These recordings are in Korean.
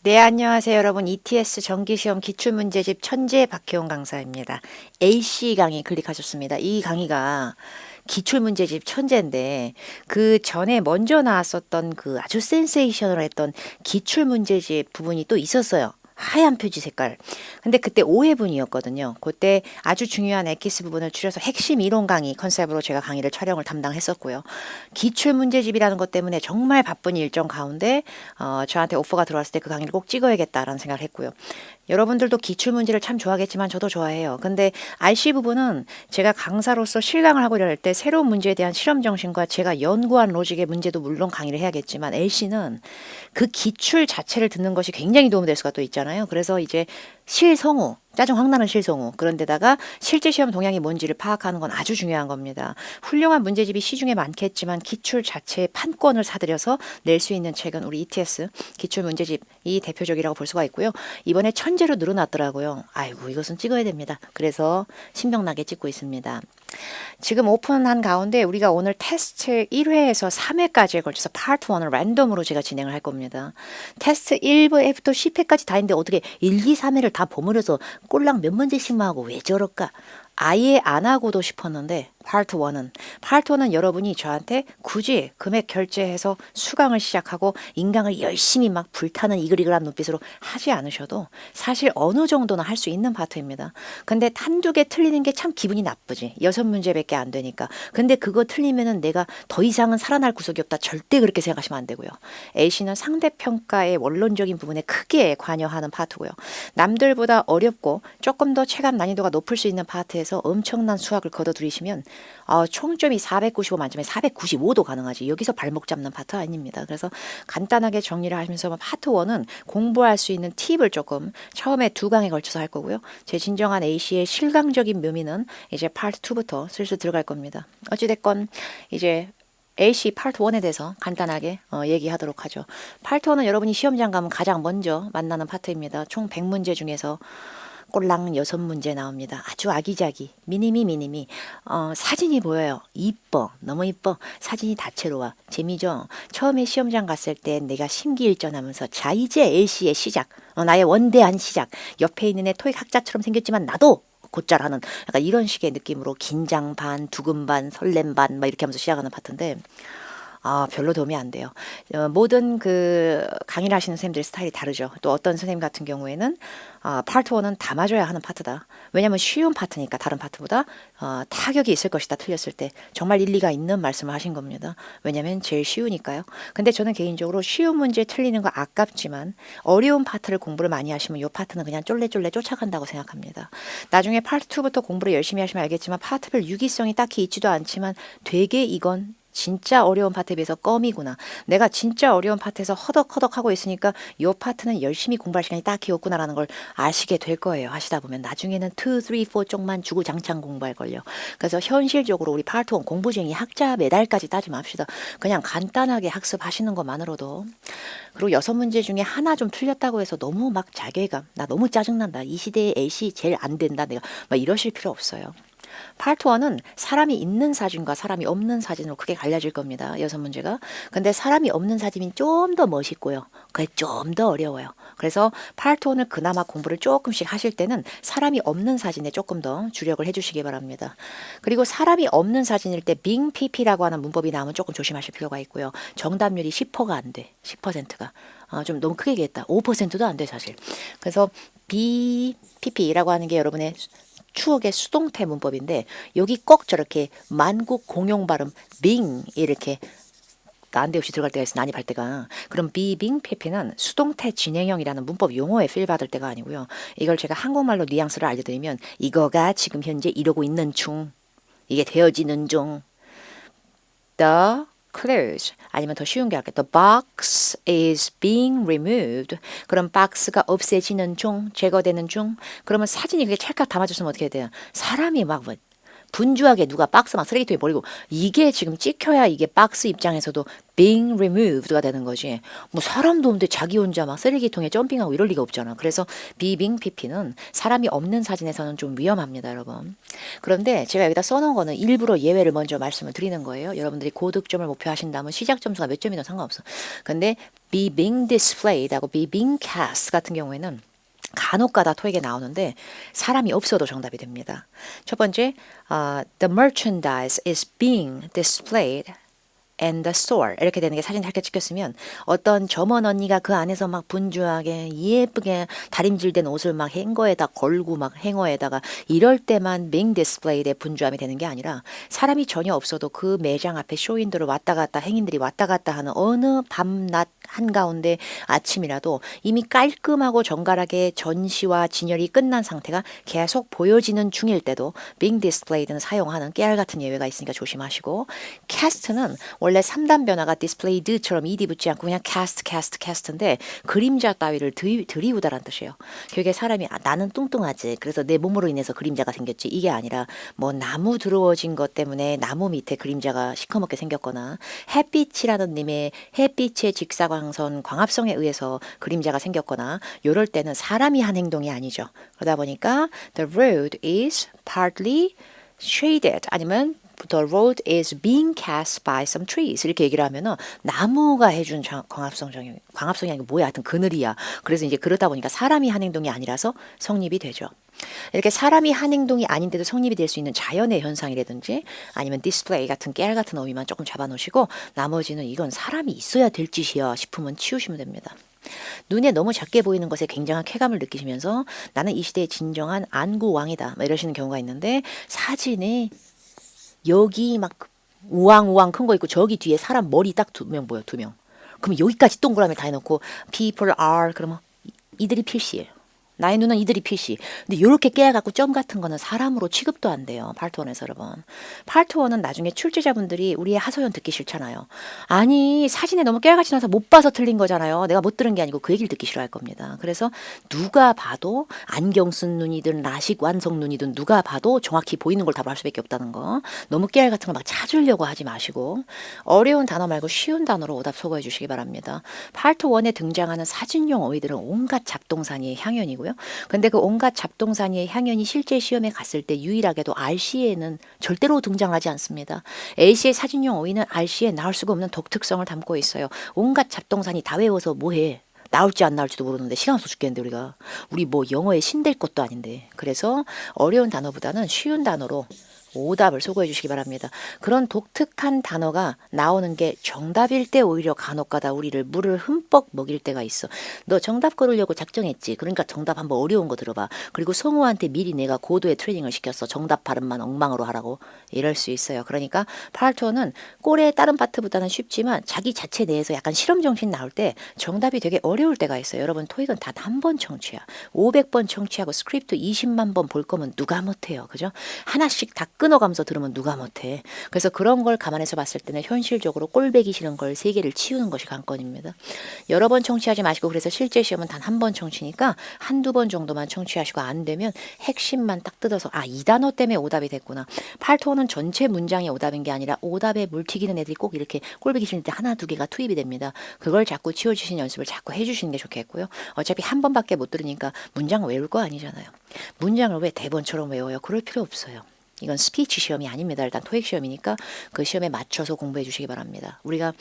네, 안녕하세요, 여러분. ETS 정기시험 기출문제집 천재 박혜원 강사입니다. AC 강의 클릭하셨습니다. 이 강의가 기출문제집 천재인데 그 전에 먼저 나왔었던 그 아주 센세이셔널했던 기출문제집 부분이 또 있었어요. 하얀 표지 색깔. 근데 그때 5회분이었거든요. 그때 아주 중요한 엑기스 부분을 줄여서 핵심 이론 강의 컨셉으로 제가 강의를 촬영을 담당했었고요. 기출 문제집이라는 것 때문에 정말 바쁜 일정 가운데 저한테 오퍼가 들어왔을 때 그 강의를 꼭 찍어야겠다라는 생각을 했고요. 여러분들도 기출 문제를 참 좋아하겠지만 저도 좋아해요. 근데 RC 부분은 제가 강사로서 실강을 하고 이럴 때 새로운 문제에 대한 실험 정신과 제가 연구한 로직의 문제도 물론 강의를 해야겠지만 LC는 그 기출 자체를 듣는 것이 굉장히 도움이 될 수가 또 있잖아요. 그래서 이제 실성우, 짜증 확 나는 실성우, 그런데다가 실제 시험 동향이 뭔지를 파악하는 건 아주 중요한 겁니다. 훌륭한 문제집이 시중에 많겠지만 기출 자체의 판권을 사들여서 낼 수 있는 책은 우리 ETS 기출 문제집이 대표적이라고 볼 수가 있고요. 이번에 천재로 늘어났더라고요. 아이고, 이것은 찍어야 됩니다. 그래서 신명나게 찍고 있습니다. 지금 오픈한 가운데 우리가 오늘 테스트 1회에서 3회까지에 걸쳐서 파트 1을 랜덤으로 제가 진행을 할 겁니다. 테스트 1부부터 10회까지 다 있는데 어떻게 1, 2, 3회를 다 버무려서 꼴랑 몇 문제씩만 하고 왜 저럴까? 아예 안 하고도 싶었는데 파트 1은 여러분이 저한테 굳이 금액 결제해서 수강을 시작하고 인강을 열심히 막 불타는 이글이글한 눈빛으로 하지 않으셔도 사실 어느 정도는 할 수 있는 파트입니다. 근데 한두 개 틀리는 게 참 기분이 나쁘지. 6문제밖에 안 되니까. 근데 그거 틀리면은 내가 더 이상은 살아날 구석이 없다. 절대 그렇게 생각하시면 안 되고요. A씨는 상대평가의 원론적인 부분에 크게 관여하는 파트고요. 남들보다 어렵고 조금 더 체감 난이도가 높을 수 있는 파트에서 엄청난 수학을 거둬들이시면 총점이 495 만점에 495도 가능하지. 여기서 발목 잡는 파트 아닙니다. 그래서 간단하게 정리를 하면서 파트 1은 공부할 수 있는 팁을 조금 처음에 2강에 걸쳐서 할 거고요. 제 진정한 A씨의 실강적인 묘미는 이제 파트 2부터 슬슬 들어갈 겁니다. 어찌됐건 이제 AC 파트 1에 대해서 간단하게 얘기하도록 하죠. 파트 1은 여러분이 시험장 가면 가장 먼저 만나는 파트입니다. 총 100문제 중에서 꼴랑 6문제 나옵니다. 아주 아기자기 미니미 사진이 보여요. 이뻐, 너무 이뻐. 사진이 다채로워. 재미죠. 처음에 시험장 갔을 때 내가 심기일전하면서 자 이제 LC의 시작, 나의 원대한 시작. 옆에 있는 애 토익 학자처럼 생겼지만 나도 곧잘 하는 약간 이런 식의 느낌으로 긴장 반, 두근 반, 설렘 반 막 이렇게 하면서 시작하는 파트인데 별로 도움이 안 돼요. 모든 그 강의를 하시는 선생님들의 스타일이 다르죠. 또 어떤 선생님 같은 경우에는 파트 1은 담아줘야 하는 파트다. 왜냐하면 쉬운 파트니까 다른 파트보다 타격이 있을 것이다. 틀렸을 때 정말 일리가 있는 말씀을 하신 겁니다. 왜냐하면 제일 쉬우니까요. 근데 저는 개인적으로 쉬운 문제 틀리는 거 아깝지만 어려운 파트를 공부를 많이 하시면 이 파트는 그냥 쫄래쫄래 쫓아간다고 생각합니다. 나중에 파트 2부터 공부를 열심히 하시면 알겠지만 파트별 유기성이 딱히 있지도 않지만 되게 이건 진짜 어려운 파트에 비해서 껌이구나. 내가 진짜 어려운 파트에서 허덕허덕 하고 있으니까 이 파트는 열심히 공부할 시간이 딱히 없구나라는 걸 아시게 될 거예요. 하시다 보면 나중에는 2, 3, 4 쪽만 주구장창 공부할 걸요. 그래서 현실적으로 우리 파트 1 공부쟁이 학자 메달까지 따지 맙시다. 그냥 간단하게 학습하시는 것만으로도. 그리고 6문제 중에 하나 좀 틀렸다고 해서 너무 막 자괴감, 나 너무 짜증난다. 이 시대에 LC 제일 안 된다. 내가 막 이러실 필요 없어요. 파트 1은 사람이 있는 사진과 사람이 없는 사진으로 크게 갈려질 겁니다. 6문제가. 근데 사람이 없는 사진이 좀 더 멋있고요. 그게 좀 더 어려워요. 그래서 파트 1을 그나마 공부를 조금씩 하실 때는 사람이 없는 사진에 조금 더 주력을 해주시기 바랍니다. 그리고 사람이 없는 사진일 때 빙 PP라고 하는 문법이 나오면 조금 조심하실 필요가 있고요. 정답률이 10%가 안 돼. 10%가. 좀 너무 크게 얘기했다. 5%도 안 돼, 사실. 그래서 BPP라고 하는 게 여러분의 추억의 수동태 문법인데 여기 꼭 저렇게 만국 공용 발음 빙 이렇게 난데없이 들어갈 때가 있어. 난입할 때가. 그럼 비빙 PP는 수동태 진행형이라는 문법 용어에 필 받을 때가 아니고요. 이걸 제가 한국말로 뉘앙스를 알려드리면 이거가 지금 현재 이러고 있는 중, 이게 되어지는 중. The close 아니면 더 쉬운 게 할게요. The box is being removed. 그럼 박스가 없애지는 중, 제거되는 중. 그러면 사진이 그게 찰칵 담아줬으면 어떻게 해야 돼요? 사람이 막 분주하게 누가 박스 막 쓰레기통에 버리고 이게 지금 찍혀야 이게 박스 입장에서도 being removed가 되는 거지. 뭐 사람도 없는데 자기 혼자 막 쓰레기통에 점핑하고 이럴 리가 없잖아. 그래서 비빙 PP는 사람이 없는 사진에서는 좀 위험합니다, 여러분. 그런데 제가 여기다 써놓은 거는 일부러 예외를 먼저 말씀을 드리는 거예요. 여러분들이 고득점을 목표하신다면 시작 점수가 몇 점이든 상관없어. 근데 be being displayed 하고 be being cast 같은 경우에는 간혹가다 토익에 나오는데 사람이 없어도 정답이 됩니다. 첫 번째, the merchandise is being displayed and the store 이렇게 되는 게 사진 짧게 찍혔으면 어떤 점원 언니가 그 안에서 막 분주하게 예쁘게 다림질된 옷을 막 행거에다 걸고 막 행어에다가 이럴 때만 being displayed의 분주함이 되는 게 아니라 사람이 전혀 없어도 그 매장 앞에 쇼윈도를 왔다 갔다 행인들이 왔다 갔다 하는 어느 밤낮 한가운데 아침이라도 이미 깔끔하고 정갈하게 전시와 진열이 끝난 상태가 계속 보여지는 중일 때도 being displayed는 사용하는 깨알 같은 예외가 있으니까 조심하시고 cast는 원래 3단 변화가 displayed처럼 ed 붙지 않고 그냥 cast인데 그림자 따위를 들이우다란 뜻이에요. 그게 사람이 나는 뚱뚱하지 그래서 내 몸으로 인해서 그림자가 생겼지 이게 아니라 뭐 나무 들어워진 것 때문에 나무 밑에 그림자가 시커멓게 생겼거나 햇빛이라는 님의 햇빛의 직사광선 광합성에 의해서 그림자가 생겼거나 이럴 때는 사람이 한 행동이 아니죠. 그러다 보니까 the road is partly shaded 아니면 The road is being cast by some trees 이렇게 얘기를 하면은 나무가 해준 광합성이 아니고 뭐야 하여튼 그늘이야. 그래서 이제 그러다 보니까 사람이 한 행동이 아니라서 성립이 되죠. 이렇게 사람이 한 행동이 아닌데도 성립이 될 수 있는 자연의 현상이라든지 아니면 디스플레이 같은 깨알 같은 의미만 조금 잡아놓으시고 나머지는 이건 사람이 있어야 될 짓이야 싶으면 치우시면 됩니다. 눈에 너무 작게 보이는 것에 굉장한 쾌감을 느끼시면서 나는 이 시대의 진정한 안구왕이다 이러시는 경우가 있는데 사진에 여기 막 우왕우왕 큰 거 있고 저기 뒤에 사람 머리 딱 2명 보여 2명. 그럼 여기까지 동그라미 다 해놓고 people are 그러면 이들이 필시예요. 나의 눈은 이들이 필시. 근데 이렇게 깨갖고 점 같은 거는 사람으로 취급도 안 돼요. 파트원에서 여러분. 파트원은 나중에 출제자분들이 우리의 하소연 듣기 싫잖아요. 아니 사진에 너무 깨알같이 나서 못 봐서 틀린 거잖아요. 내가 못 들은 게 아니고 그 얘기를 듣기 싫어할 겁니다. 그래서 누가 봐도 안경 쓴 눈이든 라식 완성 눈이든 누가 봐도 정확히 보이는 걸 답을 할 수밖에 없다는 거. 너무 깨알 같은 거 막 찾으려고 하지 마시고 어려운 단어 말고 쉬운 단어로 오답 소거해 주시기 바랍니다. 파트 1에 등장하는 사진용 어휘들은 온갖 잡동사니의 향연이고요. 근데 그 온갖 잡동사니의 향연이 실제 시험에 갔을 때 유일하게도 RC에는 절대로 등장하지 않습니다. A씨의 사진용 어휘는 RC에 나올 수가 없는 독특성을 담고 있어요. 온갖 잡동사니 다 외워서 뭐해. 나올지 안 나올지도 모르는데 시간 없어 죽겠는데 우리 뭐 영어에 신될 것도 아닌데 그래서 어려운 단어보다는 쉬운 단어로 오답을 소거해 주시기 바랍니다. 그런 독특한 단어가 나오는 게 정답일 때 오히려 간혹가다 우리를 물을 흠뻑 먹일 때가 있어. 너 정답 고르려고 작정했지. 그러니까 정답 한번 어려운 거 들어봐. 그리고 성우한테 미리 내가 고도의 트레이닝을 시켰어. 정답 발음만 엉망으로 하라고. 이럴 수 있어요. 그러니까 파트는 꼴의 다른 파트보다는 쉽지만 자기 자체 내에서 약간 실험 정신 나올 때 정답이 되게 어려울 때가 있어요. 여러분 토익은 단 한 번 청취야. 500번 청취하고 스크립트 20만 번 볼 거면 누가 못해요. 그죠? 하나씩 다 끊어가면서 들으면 누가 못해. 그래서 그런 걸 감안해서 봤을 때는 현실적으로 꼴배기 싫은 걸 3개를 치우는 것이 관건입니다. 여러 번 청취하지 마시고 그래서 실제 시험은 단 한 번 청취니까 한두 번 정도만 청취하시고 안 되면 핵심만 딱 뜯어서 이 단어 때문에 오답이 됐구나. 팔토는 전체 문장이 오답인 게 아니라 오답에 물 튀기는 애들이 꼭 이렇게 꼴배기 싫을 때 하나 두 개가 투입이 됩니다. 그걸 자꾸 치워주시는 연습을 자꾸 해주시는 게 좋겠고요. 어차피 한 번밖에 못 들으니까 문장 외울 거 아니잖아요. 문장을 왜 대본처럼 외워요? 그럴 필요 없어요. 이건 스피치 시험이 아닙니다. 일단 토익 시험이니까 그 시험에 맞춰서 공부해 주시기 바랍니다. 우리가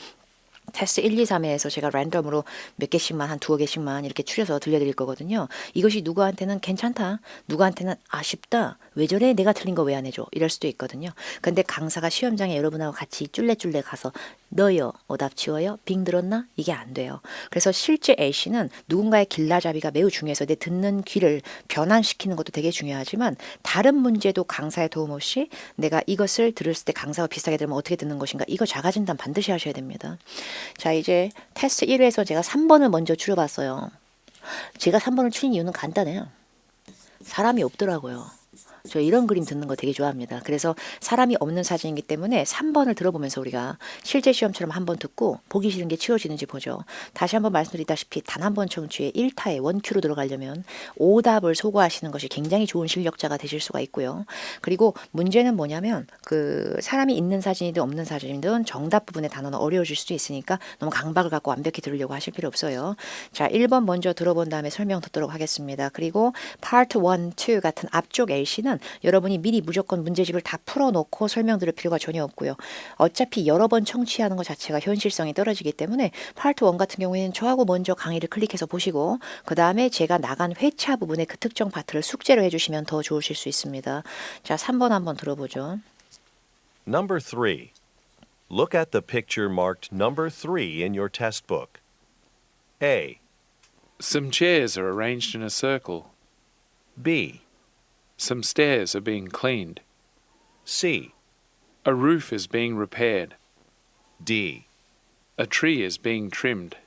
테스트 1, 2, 3회에서 제가 랜덤으로 몇 개씩만 한 2개씩만 이렇게 추려서 들려드릴 거거든요. 이것이 누구한테는 괜찮다. 누구한테는 아쉽다. 왜 저래? 내가 틀린 거 왜 안 해줘? 이럴 수도 있거든요. 근데 강사가 시험장에 여러분하고 같이 쫄래쫄래 가서 너요? 오답 치워요? 빙 들었나? 이게 안 돼요. 그래서 실제 A씨는 누군가의 길라잡이가 매우 중요해서 내 듣는 귀를 변환시키는 것도 되게 중요하지만 다른 문제도 강사의 도움 없이 내가 이것을 들었을 때 강사와 비슷하게 들으면 어떻게 듣는 것인가 이거 자가진단 반드시 하셔야 됩니다. 자 이제 테스트 1회에서 제가 3번을 먼저 추려봤어요. 제가 3번을 추린 이유는 간단해요. 사람이 없더라고요. 저 이런 그림 듣는 거 되게 좋아합니다. 그래서 사람이 없는 사진이기 때문에 3번을 들어보면서 우리가 실제 시험처럼 한번 듣고 보기 싫은 게 치워지는지 보죠. 다시 한번 말씀드리다시피 단 한 번 청취에 1타에 원큐로 들어가려면 오답을 소거하시는 것이 굉장히 좋은 실력자가 되실 수가 있고요. 그리고 문제는 뭐냐면 그 사람이 있는 사진이든 없는 사진이든 정답 부분의 단어는 어려워질 수도 있으니까 너무 강박을 갖고 완벽히 들으려고 하실 필요 없어요. 자, 1번 먼저 들어본 다음에 설명 듣도록 하겠습니다. 그리고 Part 1, 2 같은 앞쪽 A씨는 여러분이 미리 무조건 문제집을 다 풀어놓고 설명 들을 필요가 전혀 없고요. 어차피 여러 번 청취하는 것 자체가 현실성이 떨어지기 때문에 Part 1 같은 경우에는 저하고 먼저 강의를 클릭해서 보시고 그 다음에 제가 나간 회차 부분의 그 특정 파트를 숙제로 해주시면 더 좋으실 수 있습니다. 자, 3번 한번 들어보죠. Number 3. Look at the picture marked number 3 in your test book. A, Some chairs are arranged in a circle. B, Some stairs are being cleaned. C, A roof is being repaired. D. A tree is being trimmed.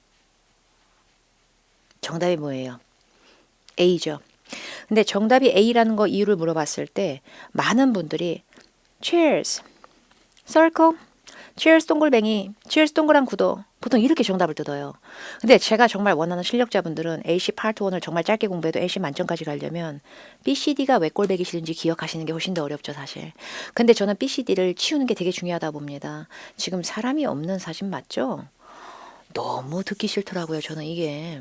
정답이 뭐예요? A죠. 근데 정답이 A라는 거 이유를 물어봤을 때 많은 분들이 chairs, circle, cheers 동글뱅이, cheers 동그란 구도 보통 이렇게 정답을 뜯어요. 근데 제가 정말 원하는 실력자분들은 AC 파트 1을 정말 짧게 공부해도 AC 만점까지 가려면 BCD가 왜 꼴배기 싫은지 기억하시는 게 훨씬 더 어렵죠, 사실. 근데 저는 BCD를 치우는 게 되게 중요하다 봅니다. 지금 사람이 없는 사진 맞죠? 너무 듣기 싫더라고요, 저는 이게.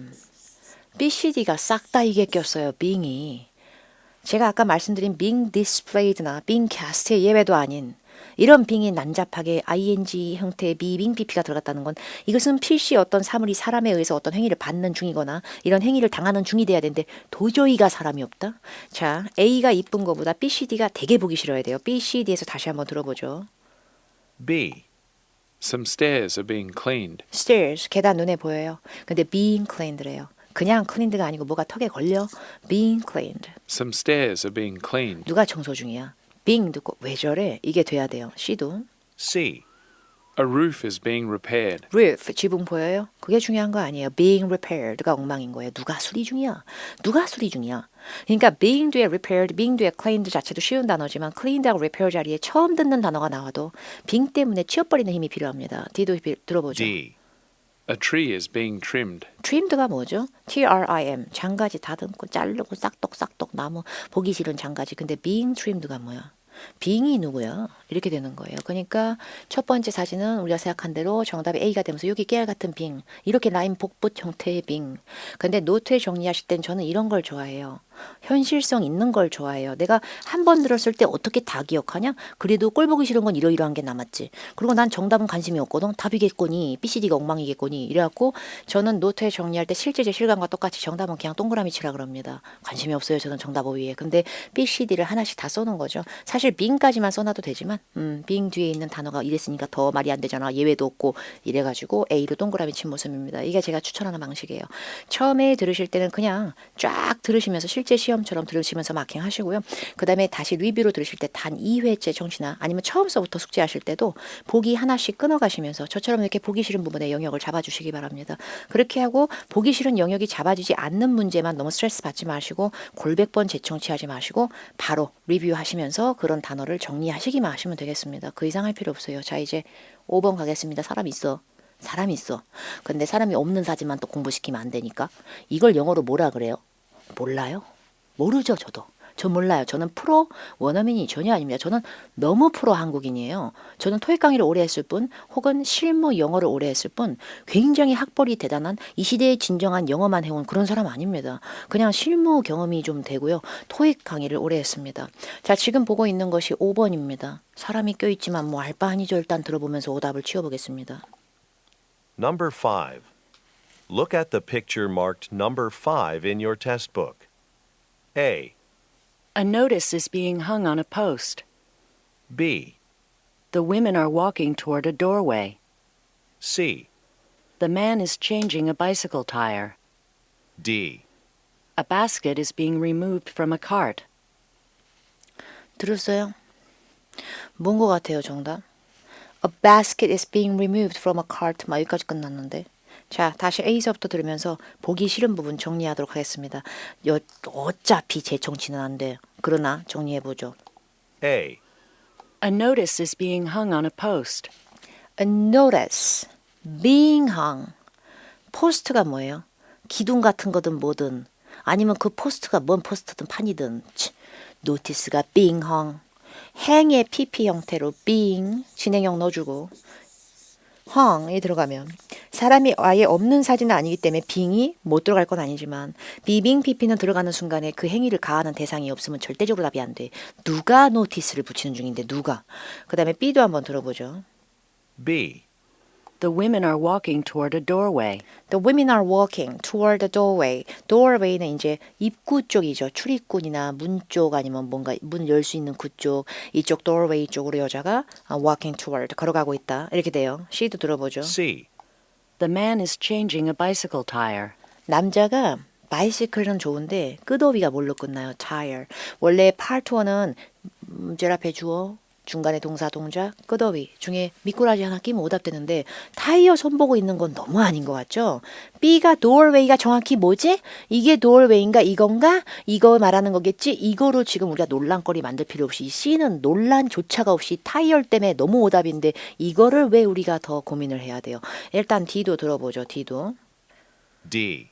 BCD가 싹 다 이게 꼈어요, being이. 제가 아까 말씀드린 being displayed나 being cast의 예외도 아닌 이런 빙이 난잡하게 ing 형태의 being pp가 들어갔다는 건 이것은 필시 어떤 사물이 사람에 의해서 어떤 행위를 받는 중이거나 이런 행위를 당하는 중이 돼야 되는데 도저히가 사람이 없다. 자, A가 이쁜 거보다 BCD가 되게 보기 싫어야 돼요. BCD에서 다시 한번 들어보죠. B, Some stairs are being cleaned. Stairs, 계단 눈에 보여요. 근데 being cleaned래요. 그냥 cleaned가 아니고 뭐가 턱에 걸려? being cleaned. Some stairs are being cleaned. 누가 청소 중이야? being 듣고 왜 저래? 이게 돼야 돼요. C도. C, A roof is being repaired. roof, 지붕 보여요? 그게 중요한 거 아니에요. being repaired가 엉망인 거예요. 누가 수리 중이야? 누가 수리 중이야? 그러니까 being 뒤에 repaired, being 뒤에 cleaned 자체도 쉬운 단어지만 cleaned하고 repair 자리에 처음 듣는 단어가 나와도 being 때문에 치워버리는 힘이 필요합니다. D도 들어보죠. D. A tree is being trimmed. trimed가 뭐죠? trim, 장가지 다듬고 자르고 싹둑싹둑 나무 보기 싫은 장가지. 근데 being trimmed가 뭐야? being이 누구야? 이렇게 되는 거예요. 그러니까 첫 번째 사진은 우리가 생각한 대로 정답이 A가 되면서 여기 깨알 같은 being, 이렇게 라인 복붙 형태의 being. 근데 노트에 정리하실 땐 저는 이런 걸 좋아해요. 현실성 있는 걸 좋아해요. 내가 한 번 들었을 때 어떻게 다 기억하냐? 그래도 꼴 보기 싫은 건 이러이러한 게 남았지. 그리고 난 정답은 관심이 없거든. 답이겠거니, BCD가 엉망이겠거니. 이래갖고 저는 노트에 정리할 때 실제 제 실감과 똑같이 정답은 그냥 동그라미 치라 그럽니다. 관심이 없어요. 저는 정답 5위에. 근데 BCD를 하나씩 다 써놓은 거죠. 사실 being까지만 써놔도 되지만 being 뒤에 있는 단어가 이랬으니까 더 말이 안 되잖아. 예외도 없고 이래가지고 A로 동그라미 친 모습입니다. 이게 제가 추천하는 방식이에요. 처음에 들으실 때는 그냥 쫙 들으시면서 실제 시험처럼 들으시면서 마킹 하시고요. 그 다음에 다시 리뷰로 들으실 때 단 2회째 청취나 아니면 처음서부터 숙제하실 때도 보기 하나씩 끊어가시면서 저처럼 이렇게 보기 싫은 부분의 영역을 잡아주시기 바랍니다. 그렇게 하고 보기 싫은 영역이 잡아지지 않는 문제만 너무 스트레스 받지 마시고 골백번 재청취하지 마시고 바로 리뷰하시면서 그런 단어를 정리하시기만 하시면 되겠습니다. 그 이상 할 필요 없어요. 자, 이제 5번 가겠습니다. 사람 있어. 사람이 있어. 근데 사람이 없는 사진만 또 공부시키면 안 되니까 이걸 영어로 뭐라 그래요? 몰라요? 모르죠, 저도. 저 몰라요. 저는 프로 원어민이 전혀 아닙니다. 저는 너무 프로 한국인이에요. 저는 토익 강의를 오래 했을 뿐 혹은 실무 영어를 오래 했을 뿐 굉장히 학벌이 대단한 이 시대의 진정한 영어만 해온 그런 사람 아닙니다. 그냥 실무 경험이 좀 되고요. 토익 강의를 오래 했습니다. 자, 지금 보고 있는 것이 5번입니다. 사람이 껴있지만 뭐 알바 아니죠. 일단 들어보면서 오답을 치워보겠습니다. Number 5. Look at the picture marked number 5 in your test book. A, A notice is being hung on a post. B, The women are walking toward a doorway. C, The man is changing a bicycle tire. D. A basket is being removed from a cart. 들었어요? 뭔 것 같아요, 정답? A basket is being removed from a cart. 막 여기까지 끝났는데. 자, 다시 A서부터 들으면서 보기 싫은 부분 정리하도록 하겠습니다. 어차피 제 정치는 안 돼. 그러나 정리해보죠. A. A notice is being hung on a post. A notice being hung. 포스트가 뭐예요? 기둥 같은 거든 뭐든 아니면 그 포스트가 뭔 포스트든 판이든 노티스가 being hung. 행의 pp 형태로 being 진행형 넣어주고 hung이 들어가면 사람이 아예 없는 사진은 아니기 때문에 being이 못 들어갈 건 아니지만 being pp는 들어가는 순간에 그 행위를 가하는 대상이 없으면 절대적으로 답이 안 돼. 누가 노티스를 붙이는 중인데 누가. 그 다음에 b도 한번 들어보죠. B. The women are walking toward a doorway. The women are walking toward the doorway. doorway는 이제 입구 쪽이죠. 출입구나 문 쪽 아니면 뭔가 문 열 수 있는 구 쪽. 이쪽 doorway 쪽으로 여자가 walking toward 걸어가고 있다. 이렇게 돼요. C도 들어보죠. C. The man is changing a bicycle tire. 남자가 바이시클은 좋은데 끝어휘가 뭘로 끝나요? tire. 원래 part 1은 문제 앞에 주어 중간에 동사 동작 끝어휘 중에 미꾸라지 하나 끼면 오답되는데 타이어 손보고 있는 건 너무 아닌 것 같죠? B가 doorway가 정확히 뭐지? 이게 doorway인가 이건가? 이거 말하는 거겠지? 이거로 지금 우리가 논란거리 만들 필요 없이 C는 논란조차가 없이 타이어 때문에 너무 오답인데 이거를 왜 우리가 더 고민을 해야 돼요? 일단 D도 들어보죠. D도. D.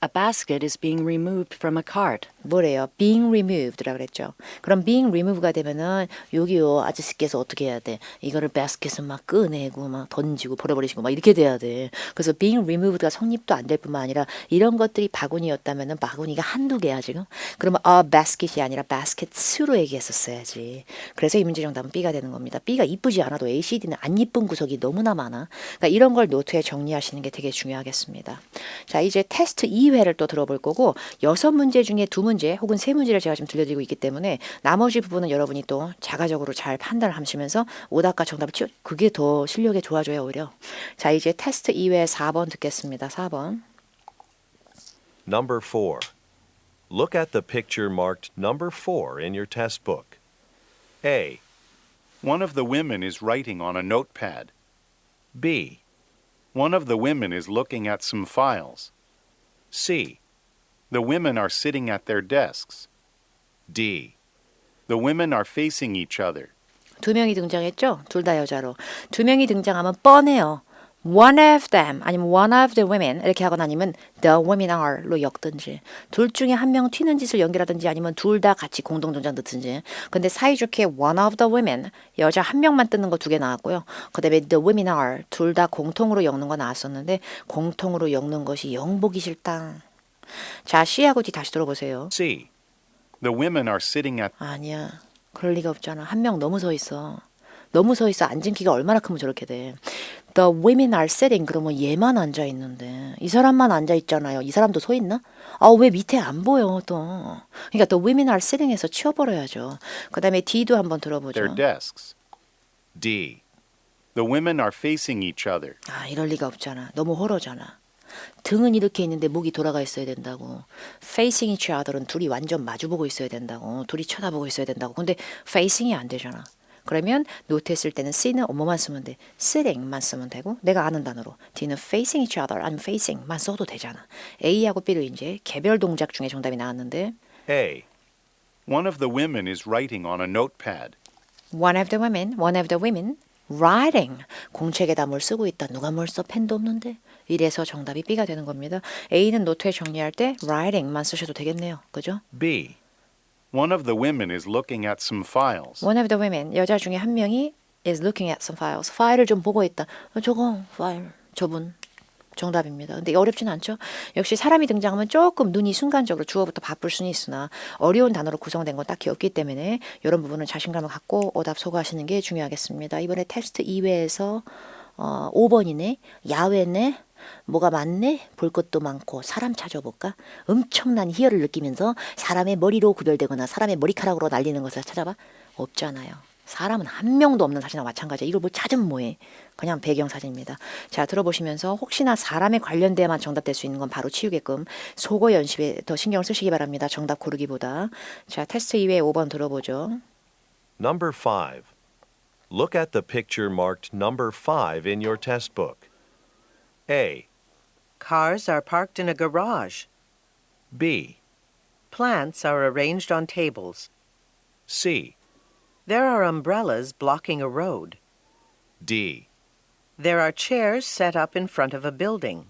A basket is being removed from a cart. 뭐래요? being removed라 그랬죠. 그럼 being removed가 되면은 여기요 아저씨께서 어떻게 해야 돼? 이거를 바스켓을 막 꺼내고 막 던지고 버려버리시고 막 이렇게 돼야 돼. 그래서 being removed가 성립도 안 될 뿐만 아니라 이런 것들이 바구니였다면은 바구니가 한두 개야 지금. 그러면 a basket이 아니라 baskets로 얘기했었어야지. 그래서 이 문제 정답은 B가 되는 겁니다. B가 이쁘지 않아도 A, C, D는 안 이쁜 구석이 너무나 많아. 그러니까 이런 걸 노트에 정리하시는 게 되게 중요하겠습니다. 자 이제 테스트 2회를 또 들어볼 거고 6문제 중에 2문제 혹은 3문제를 제가 지금 들려드리고 있기 때문에 나머지 부분은 여러분이 또 자가적으로 잘 판단을 하시면서 오답과 정답을 치워 그게 더 실력에 좋아져요 오히려. 자 이제 테스트 2회 4번 듣겠습니다. 4번. Number 4. Look at the picture marked number 4 in your test book. A. One of the women is writing on a notepad. B. One of the women is looking at some files. C. The women are sitting at their desks. D. The women are facing each other. 두 명이 등장했죠? 둘 다 여자로. 두 명이 등장하면 뻔해요. One of them 아니면 one of the women 이렇게 하거나 아니면 the women are로 엮든지 둘 중에 한 명 튀는 짓을 연결하든지 아니면 둘 다 같이 공동등장 넣든지. 근데 사이좋게 one of the women 여자 한 명만 뜨는 거 2개 나왔고요. 그 다음에 the women are 둘 다 공통으로 엮는 거 나왔었는데 공통으로 엮는 것이 영 보기 싫다. 자 C하고 D 다시 들어보세요. C. The women are sitting at 아니야. 그럴 리가 없잖아. 한 명 너무 서 있어. 너무 서 있어. 앉은 키가 얼마나 크면 저렇게 돼. The women are sitting 그러면 얘만 앉아 있는데 이 사람만 앉아 있잖아요. 이 사람도 서 있나? 아, 왜 밑에 안 보여 또. 그러니까 the women are sitting에서 치워버려야죠. 그 다음에 D도 한번 들어보죠. their desks. D. The women are facing each other. 아, 이럴 리가 없잖아. 너무 호러잖아. 등은 이렇게 있는데 목이 돌아가 있어야 된다고. Facing each other은 둘이 완전 마주보고 있어야 된다고. 둘이 쳐다보고 있어야 된다고. 근데 facing이 안 되잖아. 그러면 노트했을 때는 C는 뭐만 쓰면 돼? sitting만 쓰면 되고 내가 아는 단어로 D는 facing each other 아니면 facing만 써도 되잖아. A하고 B로 이제 개별 동작 중에 정답이 나왔는데 A. One of the women is writing on a notepad. one of the women writing 공책에다 뭘 쓰고 있다. 누가 뭘 써? 펜도 없는데. 이래서 정답이 B가 되는 겁니다. A는 노트에 정리할 때 writing만 쓰셔도 되겠네요. 그죠? B. One of the women is looking at some files. One of the women 여자 중에 한 명이 is looking at some files. 파일을 좀 보고 있다. 저거 파일 저분 정답입니다. 근데 어렵진 않죠? 역시 사람이 등장하면 조금 눈이 순간적으로 주어부터 바쁠 수는 있으나 어려운 단어로 구성된 건 딱히 없기 때문에 이런 부분은 자신감을 갖고 오답 소거하시는 게 중요하겠습니다. 이번에 테스트 2회에서 5번이네. 야외네. 뭐가 많네? 볼 것도 많고 사람 찾아볼까? 엄청난 희열을 느끼면서 사람의 머리로 구별되거나 사람의 머리카락으로 날리는 것을 찾아봐? 없잖아요. 사람은 한 명도 없는 사진과 마찬가지야. 이걸 뭐 찾으면 뭐해? 그냥 배경사진입니다. 자, 들어보시면서 혹시나 사람에 관련돼야만 정답될 수 있는 건 바로 치우게끔 속어 연습에 더 신경을 쓰시기 바랍니다. 정답 고르기보다. 자, 테스트 2회 5번 들어보죠. Number 5. Look at the picture marked number 5 in your test book. A. Cars are parked in a garage. B. Plants are arranged on tables. C, There are umbrellas blocking a road. D, There are chairs set up in front of a building.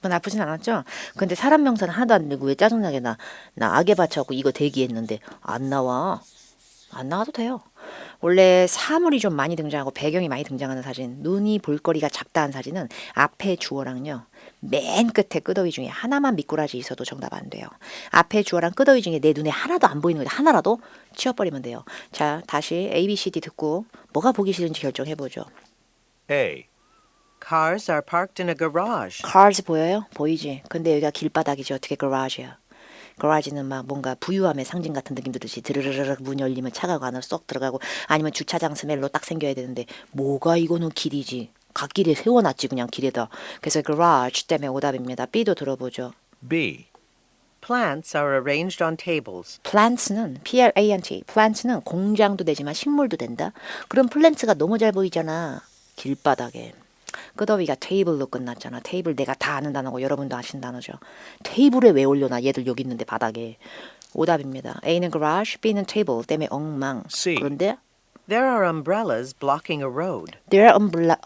뭐 나쁘진 않았죠? 근데 사람 명사는 하나도 안 되고 왜 짜증나게 나 악에 받쳐갖고 이거 대기했는데 안 나와. 안 나와도 돼요. 원래 사물이 좀 많이 등장하고 배경이 많이 등장하는 사진, 눈이 볼거리가 작다는 사진은 앞에 주어랑요. 맨 끝에 끄더기 중에 하나만 미꾸라지 있어도 정답 안 돼요. 앞에 주어랑 끄더기 중에 내 눈에 하나도 안 보이는 거 하나라도 치워버리면 돼요. 자, 다시 A, B, C, D 듣고 뭐가 보기 싫은지 결정해보죠. A, Cars are parked in a garage. Cars 보여요? 보이지? 근데 여기가 길바닥이지 어떻게 garage야. garage는 막 뭔가 부유함의 상징 같은 느낌 들듯이 드르르르륵 문 열리면 차가 안으로 쏙 들어가고 아니면 주차장 스멜로 딱 생겨야 되는데 뭐가 이거는 길이지. 갓길에 세워놨지 그냥 길에다. 그래서 garage 때문에 오답입니다. B도 들어보죠. B, Plants are arranged on tables. plants는 P-L-A-N-T plants는 공장도 되지만 식물도 된다. 그럼 플랜트가 너무 잘 보이잖아. 길바닥에. 끄더위가 테이블로 끝났잖아. 테이블 내가 다 아는 단어고 여러분도 아시는 단어죠. 테이블에 왜 올려놔? 얘들 여기 있는데 바닥에. 오답입니다. A는 garage, B는 table 때문에 엉망. C. 그런데 There are umbrellas blocking a road. there are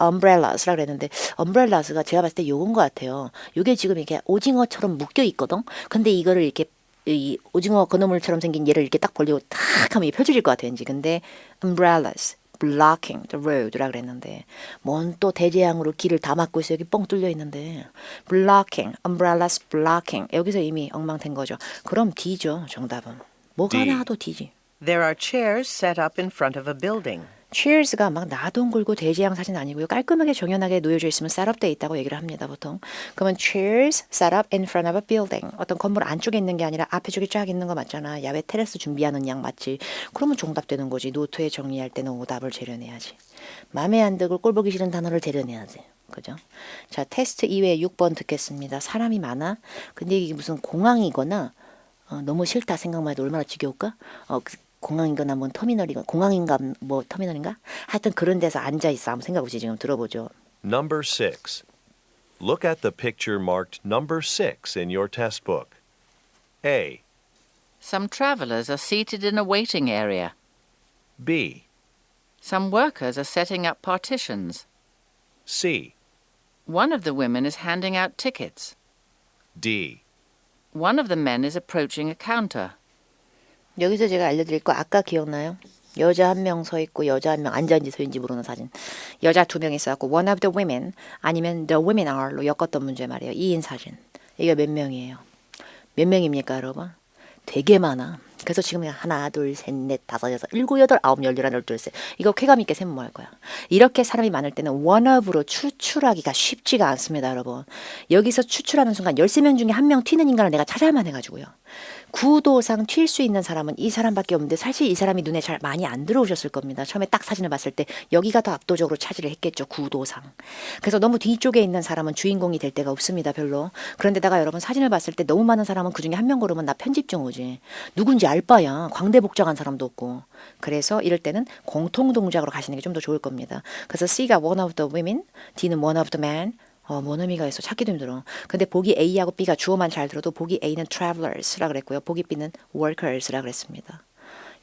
umbrellas라 그랬는데 umbrella스가 제가 봤을 때 요건 것 같아요. 요게 지금 이렇게 오징어처럼 묶여 있거든. 근데 이거를 이렇게 이 오징어 건어물처럼 생긴 얘를 이렇게 딱 벌리고 탁 하면 이게 펴져질 것 같아. 왠지. 근데 umbrellas blocking the road라 그랬는데 뭔 또 대재앙으로 길을 다 막고 있어. 여기 뻥 뚫려 있는데 blocking, umbrellas blocking 여기서 이미 엉망된 거죠. 그럼 D죠. 정답은. 뭐가 D. 나와도 D지. There are chairs set up in front of a building. cheers가 막 나동굴고 대재앙 사진 아니고요. 깔끔하게 정연하게 놓여져 있으면 셋업돼 있다고 얘기를 합니다. 보통. 그러면 cheers set up in front of a building. 어떤 건물 안쪽에 있는 게 아니라 앞에 쪽에 쫙 있는 거 맞잖아. 야외 테라스 준비하는 양 맞지. 그러면 정답 되는 거지. 노트에 정리할 때는 오답을 재려내야지. 맘에 안 들고 꼴 보기 싫은 단어를 재려내야지. 그죠? 자, 테스트 이외에 6번 듣겠습니다. 사람이 많아? 근데 이게 무슨 공항이거나 너무 싫다 생각만 해도 얼마나 지겨울까? 공항인가 뭔 터미널이가 공항인가 뭐 터미널인가? 하여튼 그런 데서 앉아 있어. 아무 생각 없이 지금 들어보죠. Number 6. Look at the picture marked number 6 in your test book. A, Some travelers are seated in a waiting area. B, Some workers are setting up partitions. C, One of the women is handing out tickets. D, One of the men is approaching a counter. 여기서 제가 알려드릴 거 아까 기억나요? 여자 한 명 서 있고 여자 한 명 앉아있는지 서 있는지 모르는 사진. 여자 두 명 있어갖고 one of the women 아니면 the women are로 엮었던 문제 말이에요. 2인 사진. 이게 몇 명이에요? 몇 명입니까 여러분? 되게 많아. 그래서 지금 하나, 둘, 셋, 넷, 다섯, 여섯, 일곱, 여덟, 아홉, 열, 열하나, 열둘, 셋. 이거 쾌감 있게 세면 뭐 할 거야. 이렇게 사람이 많을 때는 one of로 추출하기가 쉽지가 않습니다, 여러분. 여기서 추출하는 순간 13명 중에 한 명 튀는 인간을 내가 찾아야만 해가지고요. 구도상 튈 수 있는 사람은 이 사람밖에 없는데 사실 이 사람이 눈에 잘 많이 안 들어오셨을 겁니다. 처음에 딱 사진을 봤을 때 여기가 더 압도적으로 차지를 했겠죠. 구도상. 그래서 너무 뒤쪽에 있는 사람은 주인공이 될 데가 없습니다. 별로. 그런데다가 여러분 사진을 봤을 때 너무 많은 사람은 그중에 한 명 고르면 나 편집증 오지. 누군지 알 바야. 광대복장한 사람도 없고. 그래서 이럴 때는 공통 동작으로 가시는 게 좀 더 좋을 겁니다. 그래서 C가 one of the women, D는 one of the men. 뭔 의미가 있어. 찾기도 힘들어. 근데 보기 A하고 B가 주어만 잘 들어도 보기 A는 travelers라 그랬고요. 보기 B는 workers라 그랬습니다.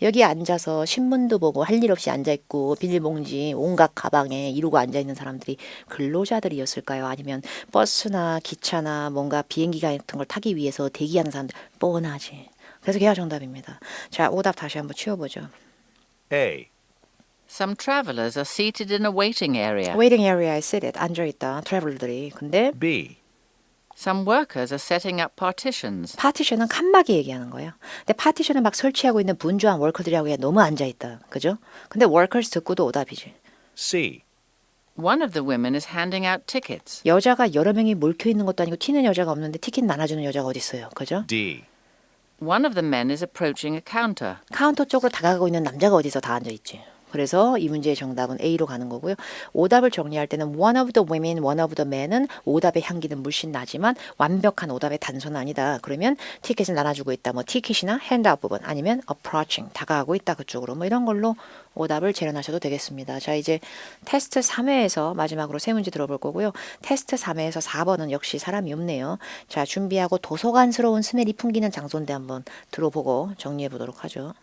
여기 앉아서 신문도 보고 할 일 없이 앉아있고 비닐봉지 온갖 가방에 이루고 앉아있는 사람들이 근로자들이었을까요? 아니면 버스나 기차나 뭔가 비행기 같은 걸 타기 위해서 대기하는 사람들 뻔하지. 그래서 걔가 정답입니다. 자, 오답 다시 한번 치워보죠. A, Some travelers are seated in a waiting area. waiting area에 seated 앉아있다. 트래블들이. 근데 B, Some workers are setting up partitions. 파티션은 칸막이 얘기하는 거예요. 근데 파티션을 막 설치하고 있는 분주한 워커들하고 너무 앉아있다. 그죠? 근데 workers 듣고도 오답이지. C, One of the women is handing out tickets. 여자가 여러 명이 몰켜 있는 것도 아니고 튀는 여자가 없는데 티켓 나눠주는 여자가 어디 있어요. 그죠? D, One of the men is approaching a counter. 카운터 쪽으로 다가가고 있는 남자가 어디서 다 앉아있지. 그래서 이 문제의 정답은 A로 가는 거고요. 오답을 정리할 때는 one of the women, one of the men은 오답의 향기는 물씬 나지만 완벽한 오답의 단서는 아니다. 그러면 티켓을 나눠주고 있다. 뭐 티켓이나 핸드아웃 부분 아니면 approaching, 다가가고 있다. 그쪽으로 뭐 이런 걸로 오답을 재현하셔도 되겠습니다. 자, 이제 테스트 3회에서 마지막으로 세 문제 들어볼 거고요. 테스트 3회에서 4번은 역시 사람이 없네요. 자, 준비하고 도서관스러운 스멜이 풍기는 장소인데 한번 들어보고 정리해 보도록 하죠.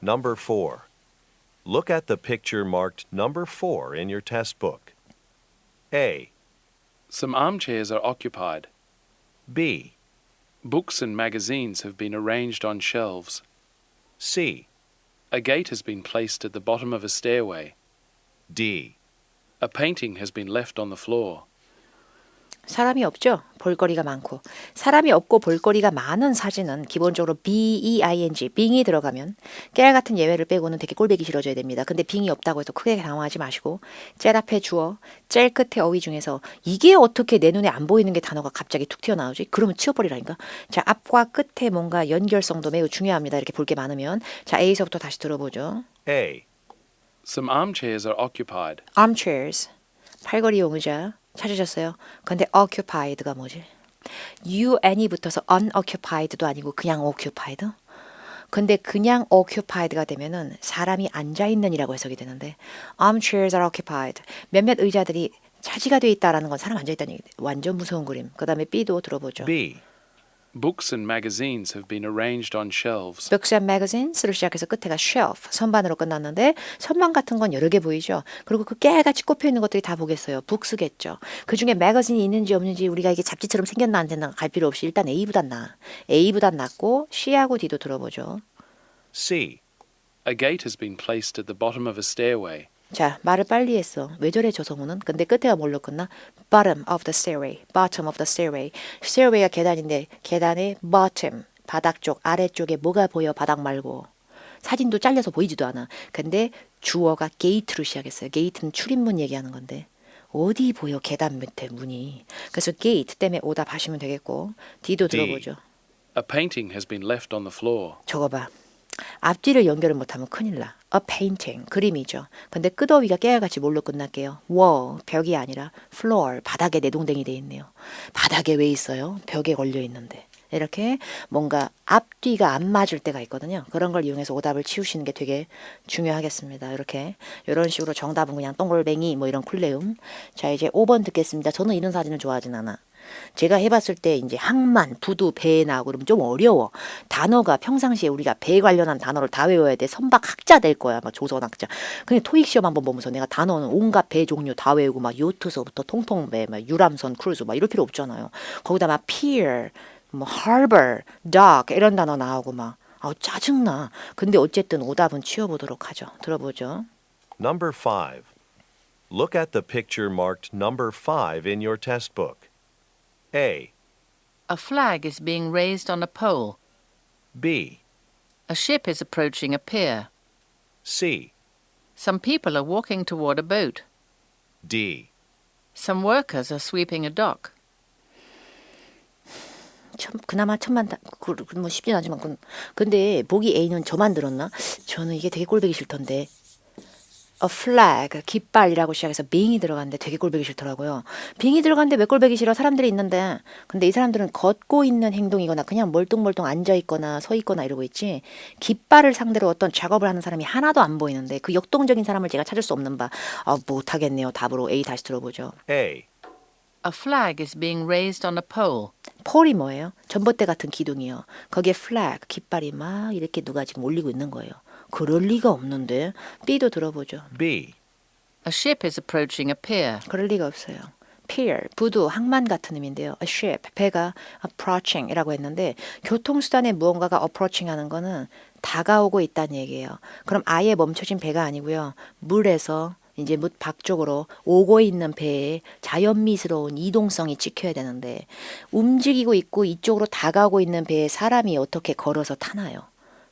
Number 4. Look at the picture marked number 4 in your test book. A, Some armchairs are occupied. B, Books and magazines have been arranged on shelves. C, A gate has been placed at the bottom of a stairway. D. A painting has been left on the floor. 사람이 없죠? 볼거리가 많고. 사람이 없고 볼거리가 많은 사진은 기본적으로 being, being이 들어가면 깨알 같은 예외를 빼고는 되게 꼴보기 싫어져야 됩니다. 근데 being이 없다고 해서 크게 당황하지 마시고 젤 앞에 주어, 젤 끝에 어휘 중에서 이게 어떻게 내 눈에 안 보이는 게 단어가 갑자기 툭 튀어나오지? 그러면 치워버리라니까. 자, 앞과 끝에 뭔가 연결성도 매우 중요합니다. 이렇게 볼 게 많으면. 자, A서부터 다시 들어보죠. A, Some armchairs are occupied. armchairs, 팔걸이용 의자 찾으셨어요? 근데 occupied가 뭐지? un이 붙어서 unoccupied도 아니고 그냥 occupied? 근데 그냥 occupied가 되면은 사람이 앉아있는이라고 해석이 되는데 armchairs are occupied. 몇몇 의자들이 차지가 돼 있다라는 건 사람 앉아있다는 얘기. 완전 무서운 그림. 그 다음에 B도 들어보죠. B, Books and magazines have been arranged on shelves. Books and Magazines로 시작해서 끝에가 shelf, 선반으로 끝났는데 선반 같은 건 여러 개 보이죠. 그리고 그 깨알같이 꼽혀있는 것들이 다 보겠어요. 북스겠죠. 그중에 매거진이 있는지 없는지 우리가 이게 잡지처럼 생겼나 안 됐나 갈 필요 없이 일단 A보단 나. A보단 낫고 C하고 D도 들어보죠. C, A gate has been placed at the bottom of a stairway. 자, 말을 빨리 했어. 왜 저래 저 성우는? 근데 끝에가 뭘로 끝나? Bottom of the stairway. Bottom of the stairway. stairway가 계단인데 계단의 bottom, 바닥 쪽, 아래쪽에 뭐가 보여? 바닥 말고. 사진도 잘려서 보이지도 않아. 근데 주어가 gate로 시작했어요. gate는 출입문 얘기하는 건데. 어디 보여? 계단 밑에 문이. 그래서 gate 때문에 오답 하시면 되겠고. D도 D. 들어보죠. A painting has been left on the floor. 저거 봐. 앞뒤를 연결을 못하면 큰일 나. A painting, 그림이죠. 근데 끝어휘가 깨알같이 뭘로 끝날게요? wall, 벽이 아니라 floor, 바닥에 내동댕이 돼 있네요. 바닥에 왜 있어요? 벽에 걸려 있는데. 이렇게 뭔가 앞뒤가 안 맞을 때가 있거든요. 그런 걸 이용해서 오답을 치우시는 게 되게 중요하겠습니다. 이렇게 이런 식으로 정답은 그냥 동글뱅이 뭐 이런 쿨레움. 자, 이제 5번 듣겠습니다. 저는 이런 사진을 좋아하진 않아. 제가 해봤을 때 이제 항만, 부두, 배 나오고 그러면 좀 어려워. 단어가 평상시에 우리가 배 관련한 단어를 다 외워야 돼. 선박 학자 될 거야. 막 조선학자. 근데 토익 시험 한번 보면서 내가 단어는 온갖 배 종류 다 외우고 막 요트서부터 통통배, 막 유람선, 크루즈 막 이럴 필요 없잖아요. 거기다 막 pier, 뭐 harbor, dock 이런 단어 나오고 막 아우 짜증나. 근데 어쨌든 오답은 치워보도록 하죠. 들어보죠. Number 5. Look at the picture marked number 5 in your test book. A, A flag is being raised on a pole. B, A ship is approaching a pier. C, Some people are walking toward a boat. D. Some workers are sweeping a dock. 그나마 천만 뭐 쉽진 않지만 근데 보기 A는 저만 들었나? 저는 이게 되게 꼴보기 싫던데. A flag, 깃발이라고 시작해서 being이 들어갔는데 되게 꼴보기 싫더라고요. being이 들어갔는데 왜 꼴보기 싫어? 사람들이 있는데. 근데 이 사람들은 걷고 있는 행동이거나 그냥 멀뚱멀뚱 앉아있거나 서있거나 이러고 있지. 깃발을 상대로 어떤 작업을 하는 사람이 하나도 안 보이는데 그 역동적인 사람을 제가 찾을 수 없는 바. 못하겠네요. 답으로 A 다시 들어보죠. A, A flag is being raised on a pole. 폴이 뭐예요? 전봇대 같은 기둥이요. 거기에 flag, 깃발이 막 이렇게 누가 지금 올리고 있는 거예요. 그럴 리가 없는데. B도 들어보죠. B, A ship is approaching a pier. 그럴 리가 없어요. pier, 부두, 항만 같은 의미인데요. A ship, 배가 approaching이라고 했는데 교통수단에 무언가가 approaching 하는 거는 다가오고 있다는 얘기예요. 그럼 아예 멈춰진 배가 아니고요. 물에서 이제 물 밖쪽으로 오고 있는 배에 자연미스러운 이동성이 찍혀야 되는데 움직이고 있고 이쪽으로 다가오고 있는 배에 사람이 어떻게 걸어서 타나요?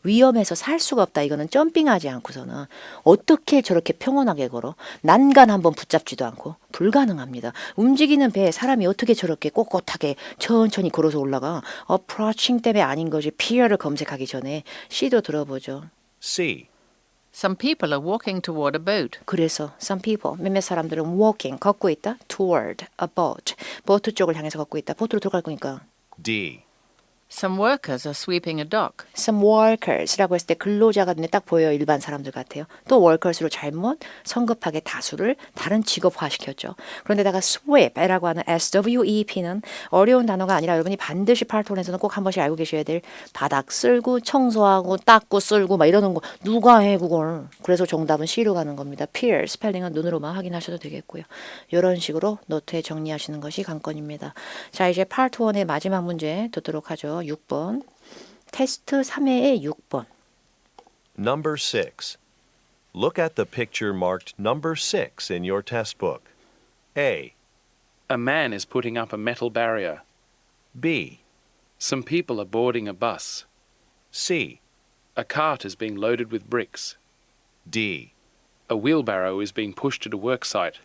위험해서 살 수가 없다. 이거는 점핑하지 않고서는 어떻게 저렇게 평온하게 걸어? 난간 한번 붙잡지도 않고 불가능합니다. 움직이는 배에 사람이 어떻게 저렇게 꼿꼿하게 천천히 걸어서 올라가? approaching 때문에 아닌 거지. pier를 검색하기 전에 C도 들어보죠. C, Some people are walking toward a boat. 그래서 some people, 몇몇 사람들은 walking, 걷고 있다. toward a boat, 보트 쪽을 향해서 걷고 있다. 보트로 들어갈 거니까. D. Some workers are sweeping a dock. Some workers라고 했을 때 근로자가 눈에 딱 보여요. 일반 사람들 같아요. 또 workers로 잘못 성급하게 다수를 다른 직업화시켰죠. 그런데다가 sweep이라고 하는 SWEP는 어려운 단어가 아니라 여러분이 반드시 파트원에서는 꼭 한 번씩 알고 계셔야 될 바닥 쓸고 청소하고 닦고 쓸고 막 이러는 거 누가 해 그걸. 그래서 정답은 C로 가는 겁니다. peer 스펠링은 눈으로만 확인하셔도 되겠고요. 이런 식으로 노트에 정리하시는 것이 관건입니다. 자 이제 파트 1의 마지막 문제 듣도록 하죠. 6번. 테스트 3회의 6번. Number 6. Look at the picture marked number 6 in your test book. A, A man is putting up a metal barrier. B, Some people are boarding a bus. C, A cart is being loaded with bricks. D. A wheelbarrow is being pushed at a work site.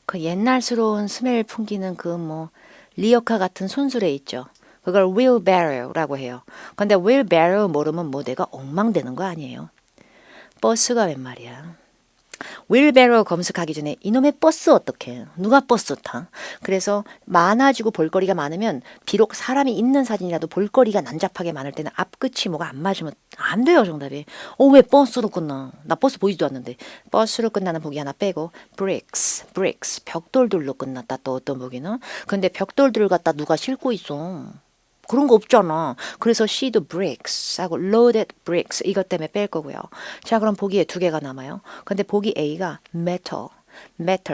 그 옛날스러운 스멜 풍기는 그 뭐 리어카 같은 손수레 있죠. 그걸 wheelbarrow라고 해요. 근데 wheelbarrow 모르면 뭐 내가 엉망되는 거 아니에요. 버스가 웬 말이야. wheelbarrow 검색하기 전에 이놈의 버스 어떡해. 누가 버스 타? 그래서 많아지고 볼거리가 많으면 비록 사람이 있는 사진이라도 볼거리가 난잡하게 많을 때는 앞끝이 뭐가 안 맞으면 안 돼요 정답이. 왜 버스로 끝나? 나 버스 보이지도 않는데. 버스로 끝나는 보기 하나 빼고 bricks 벽돌들로 끝났다. 또 어떤 보기는. 근데 벽돌들을 갖다 누가 싣고 있어. 그런 거 없잖아. 그래서 C도 bricks 하고 loaded bricks 이것 때문에 뺄 거고요. 자 그럼 보기에 두 개가 남아요. 근데 보기 A가 metal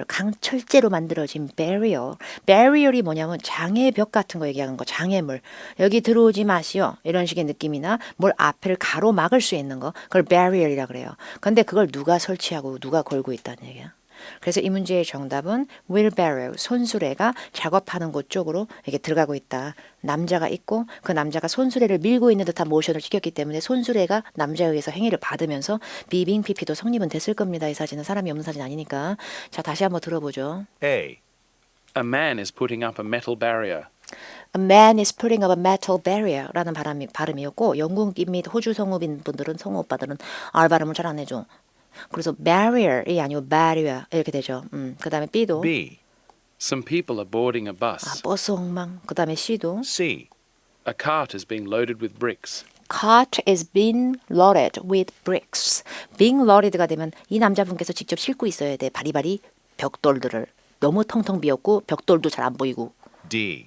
강철제로 만들어진 barrier이 뭐냐면 장애벽 같은 거 얘기하는 거. 장애물. 여기 들어오지 마시오. 이런 식의 느낌이나 뭘 앞을 가로막을 수 있는 거. 그걸 barrier이라 그래요. 근데 그걸 누가 설치하고 누가 걸고 있다는 얘기야. 그래서 이 문제의 정답은 wheelbarrow, 손수레가 작업하는 곳 쪽으로 이렇게 들어가고 있다. 남자가 있고 그 남자가 손수레를 밀고 있는 듯한 모션을 찍혔기 때문에 손수레가 남자에 의해서 행위를 받으면서 비빙 PP도 성립은 됐을 겁니다. 이 사진은 사람이 없는 사진 아니니까. 자 다시 한번 들어보죠. A, A man is putting up a metal barrier. A man is putting up a metal barrier라는 발음이었고 영국 및 호주 성우빈 분들은 성우 오빠들은 R 발음을 잘 안 해줘. 그래서 barrier이 아니고 barrier 이렇게 되죠. 그 다음에 B도 B, Some people are boarding a bus. 버스 엉망. 그 다음에 C도 C, A cart is being loaded with bricks. cart is being loaded with bricks. being loaded가 되면 이 남자분께서 직접 싣고 있어야 돼. 바리바리 벽돌들을. 너무 텅텅 비었고 벽돌도 잘 안 보이고. D.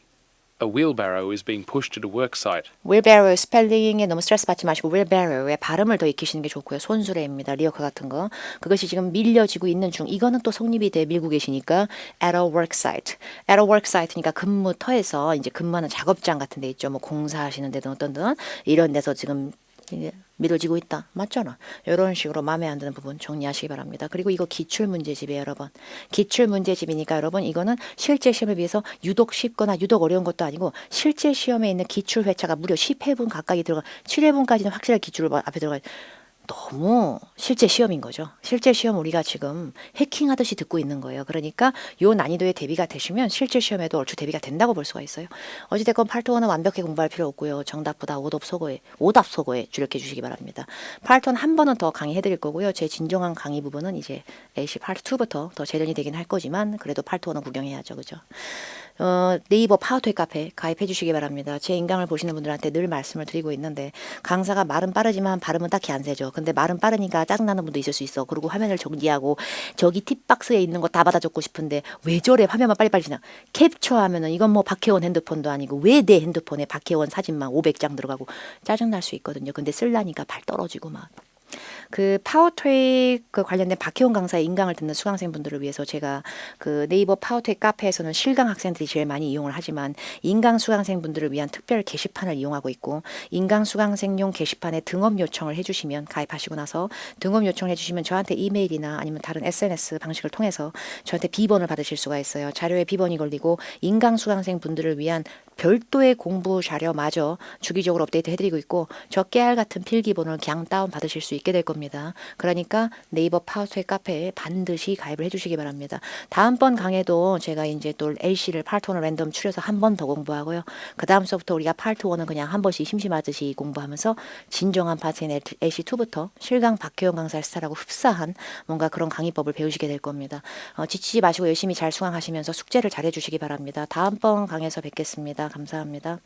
A wheelbarrow is being pushed at a work site. wheelbarrow 스펠링에 너무 스트레스 받지 마시고 wheelbarrow의 발음을 더 익히시는 게 좋고요. 손수레입니다. 리어카 같은 거. 그것이 지금 밀려지고 있는 중. 이거는 또 성립이 돼 밀고 계시니까 at a work site. at a work site니까 근무터에서 이제 근무하는 작업장 같은 데 있죠. 뭐 공사하시는 데든 어떤 든 이런 데서 지금 미뤄지고 있다. 맞잖아. 이런 식으로 마음에 안 드는 부분 정리하시기 바랍니다. 그리고 이거 기출문제집이에요, 여러분. 기출문제집이니까 여러분 이거는 실제 시험에 비해서 유독 쉽거나 유독 어려운 것도 아니고 실제 시험에 있는 기출 회차가 무려 10회분 가까이 들어가 7회분까지는 확실하게 기출을 앞에 들어가 너무 실제 시험인 거죠. 실제 시험 우리가 지금 해킹하듯이 듣고 있는 거예요. 그러니까 요 난이도에 대비가 되시면 실제 시험에도 얼추 대비가 된다고 볼 수가 있어요. 어찌됐건 팔토원은 완벽하게 공부할 필요 없고요. 정답보다 오답 소거에 주력해 주시기 바랍니다. 팔토원 한 번은 더 강의해드릴 거고요. 제 진정한 강의 부분은 이제 AC 파트 2부터 더 재련이 되긴 할 거지만 그래도 팔토원은 구경해야죠. 그죠? 네이버 파워토이 카페 가입해 주시기 바랍니다. 제 인강을 보시는 분들한테 늘 말씀을 드리고 있는데 강사가 말은 빠르지만 발음은 딱히 안 세죠. 근데 말은 빠르니까 짜증나는 분도 있을 수 있어. 그리고 화면을 정리하고 저기 팁박스에 있는 거 다 받아 적고 싶은데 왜 저래 화면만 빨리빨리 지나. 캡처하면은 이건 뭐 박혜원 핸드폰도 아니고 왜 내 핸드폰에 박혜원 사진만 500장 들어가고 짜증날 수 있거든요. 근데 쓸라니까 발 떨어지고 막. 그 파워토익 그 관련된 박혜원 강사의 인강을 듣는 수강생분들을 위해서 제가 그 네이버 파워토익 카페에서는 실강 학생들이 제일 많이 이용을 하지만 인강 수강생분들을 위한 특별 게시판을 이용하고 있고 인강 수강생용 게시판에 등업 요청을 해주시면 가입하시고 나서 등업 요청을 해주시면 저한테 이메일이나 아니면 다른 SNS 방식을 통해서 저한테 비번을 받으실 수가 있어요. 자료에 비번이 걸리고 인강 수강생분들을 위한 별도의 공부 자료마저 주기적으로 업데이트 해드리고 있고 저 깨알 같은 필기본을 그냥 다운 받으실 수 있게 될 겁니다. 그러니까 네이버 파워토익 카페에 반드시 가입을 해주시기 바랍니다. 다음번 강의도 제가 이제 또 LC를 파트 1을 랜덤 추려서 한 번 더 공부하고요. 그 다음 수업부터 우리가 파트 1은 그냥 한 번씩 심심하듯이 공부하면서 진정한 파트인 LC2부터 실강 박혜원 강사의 스타일하고 흡사한 뭔가 그런 강의법을 배우시게 될 겁니다. 지치지 마시고 열심히 잘 수강하시면서 숙제를 잘 해주시기 바랍니다. 다음번 강의에서 뵙겠습니다. 감사합니다.